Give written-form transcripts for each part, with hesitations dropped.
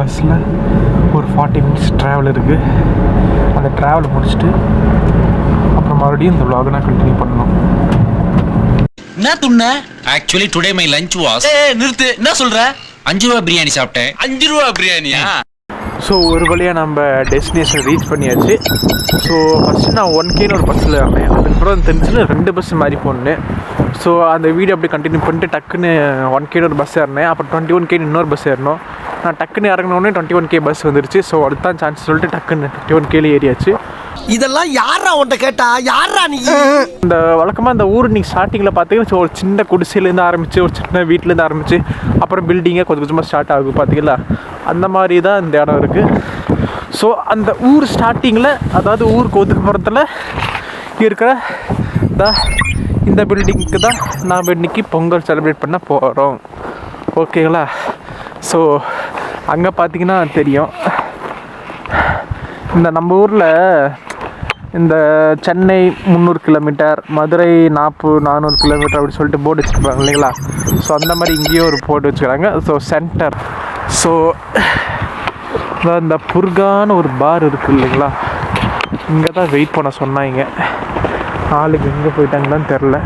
பஸ்ஸில் ஒரு 40 minutes travel இருக்குது. அந்த ட்ராவல் முடிச்சுட்டு அப்புறம் மறுபடியும் இந்த vlog நான் கண்டினியூ பண்ணணும். என்ன துண்ண? Actually today my lunch was நிறுத்து. என்ன சொல்ற? 5 ரூபா பிரியாணி சாப்பிட்டேன். 5 ரூபா பிரியாணியா? ஸோ ஒரு வழியாக நம்ம டெஸ்டினேஷன் ரீச் பண்ணியாச்சு. ஸோ ஃபஸ்ட்டு நான் 1Kன்னு ஒரு பஸ்ஸில் இருந்தேன். அதுக்கப்புறம் தெரிஞ்சுன்னு 2 பஸ் மாதிரி போனேன். ஸோ அந்த வீடியோ அப்படியே கண்டினியூ பண்ணிட்டு டக்குன்னு 1Kன்னு ஒரு பஸ் ஏறினேன். அப்புறம் 21Kன்னு இன்னொரு பஸ் ஏறணும். நான் டக்குன்னு இறங்கினோடனே 21K பஸ் வந்துருச்சு. ஸோ அதுதான் சான்ஸ் சொல்லிட்டு டக்குன்னு 21Kல ஏறியாச்சு. இதெல்லாம் யாரா உன்ட்ட கேட்டா? யாரா நீ? இந்த வழக்கமாக இந்த ஊர் நீங்கள் ஸ்டார்டிங்கில் பார்த்தீங்கன்னா ஒரு சின்ன குடிசையிலேருந்து ஆரம்பித்து ஒரு சின்ன வீட்டிலேருந்து ஆரம்பித்து அப்புறம் பில்டிங்கே கொஞ்சம் கொஞ்சமாக ஸ்டார்ட் ஆகும் பார்த்தீங்களா? அந்த மாதிரி தான் இந்த இடம் இருக்குது. ஸோ அந்த ஊர் ஸ்டார்டிங்கில், அதாவது ஊருக்கு ஒதுக்குப்புறத்தில் இருக்கிற இந்த பில்டிங்க்கு தான் நாம் இன்றைக்கி பொங்கல் செலிப்ரேட் பண்ண போகிறோம். ஓகேங்களா? ஸோ அங்கே பார்த்தீங்கன்னா தெரியும், இந்த நம்ம ஊரில் இந்த சென்னை 300 கிலோமீட்டர், மதுரை 400 கிலோமீட்டர் அப்படி சொல்லிட்டு போர்டு வச்சுருப்பாங்க இல்லைங்களா? ஸோ அந்த மாதிரி இங்கேயும் ஒரு போர்டு வச்சுக்கிறாங்க. So centre. ஸோ இந்த புர்கான்னு ஒரு பார் இருக்குது இல்லைங்களா? இங்கே தான் வெயிட் பண்ண சொன்னாங்க. ஆளுக்கு எங்கே போயிட்டாங்கன்னு தெரில.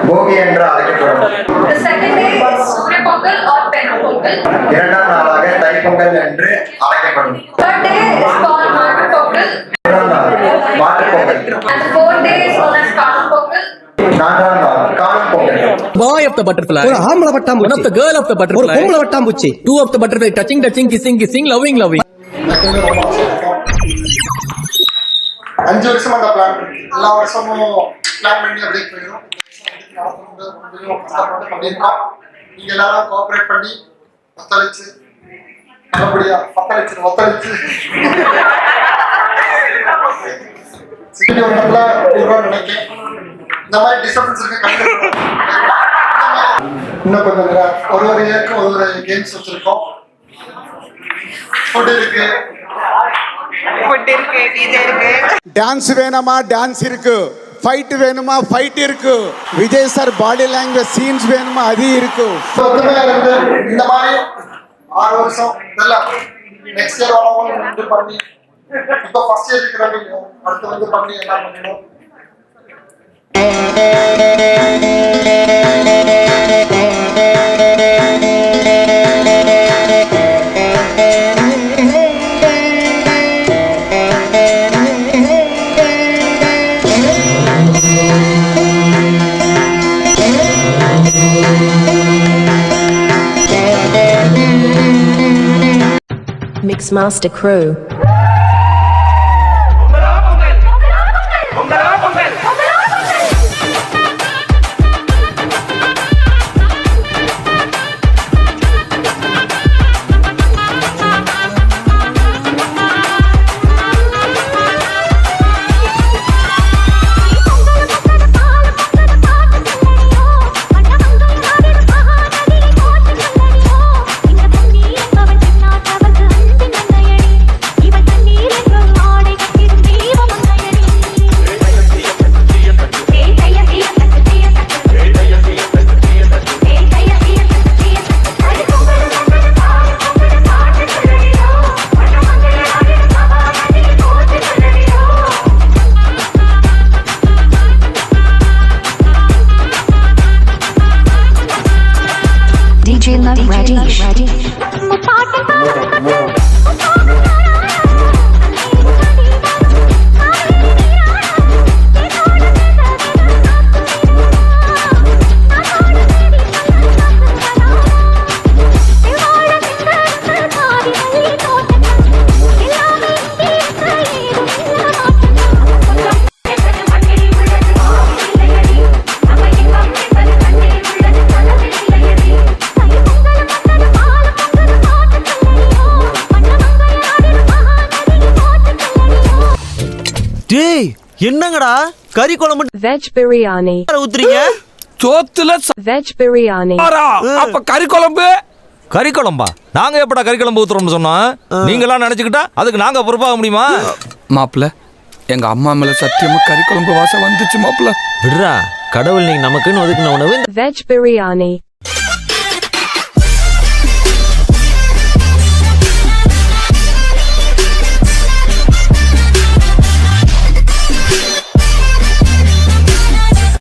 போகி என்று அழைக்கப்படும். இரண்டாம் நாளாக தைப்பொங்கல் என்று அழைக்கப்படும். நான்காம் நாள் காணும் Pongal. Boy of the butterfly, ஒரு ஆம்பளை பட்டாம்பூச்சி, one of the girl of the butterfly, ஒரு பொம்பளை பட்டாம்பூச்சி, two of the butterfly, touching, kissing, loving. 5 வருஷம் அந்த பிளான், எல்லா வருஷமும் பிளான் பண்ணி அப்படியே போயிடும். பண்ணியிருக்கோம். நீங்க எல்லாரும் கோஆபரேட் பண்ணி ஒத்துழைச்சு நல்லபடியா ஒத்துழைச்சு சிட்டி ஒரு நல்ல நினைக்கிறேன். இந்த மாதிரி டிஸ்டர்பன்ஸ் இருக்கு. இன்னும் கொஞ்சம் ஒரு ஏற்கும் ஒரு கேம்ஸ் வச்சிருக்கோம். ஃபுட் இருக்கு, டிஜே இருக்கு. டான்ஸ் வேணுமா? டான்ஸ் இருக்கு. ஃபைட் வேணுமா? ஃபைட் இருக்கு. Vijay sir body language scenes வேணுமா? அது இருக்கு. இந்த மாதிரி 6 வருஷம் இதெல்லாம் நெக்ஸ்ட் இயர் வரவும் பண்ணி, இப்போ ஃபர்ஸ்ட் இயர் இருக்கிறவங்க அடுத்து வந்து பண்ணி எல்லாம் பண்ணணும். Mixmaster Crew. என்னங்கடா கறி குழம்பு Veg biryani. ஊத்துறீங்க? சோத்துல Veg biryani. அப்ப கறி குழம்பு கறி குழம்பா? நாங்க எப்படா கறி குழம்பு ஊத்துறோம்னு சொன்னோம்? நீங்களாம் நினைச்சுக்கிட்டா அதுக்கு நாங்க பொறுப்பாக முடியுமா? மாப்பிள்ள, எங்க அம்மா மேல சத்தியமா கறி குழம்பு வாசம் வந்துச்சு மாப்பிள்ள. விடுறா, கடவுள் நீங்க நமக்குன்னு ஒதுக்கின உணவு Veg biryani.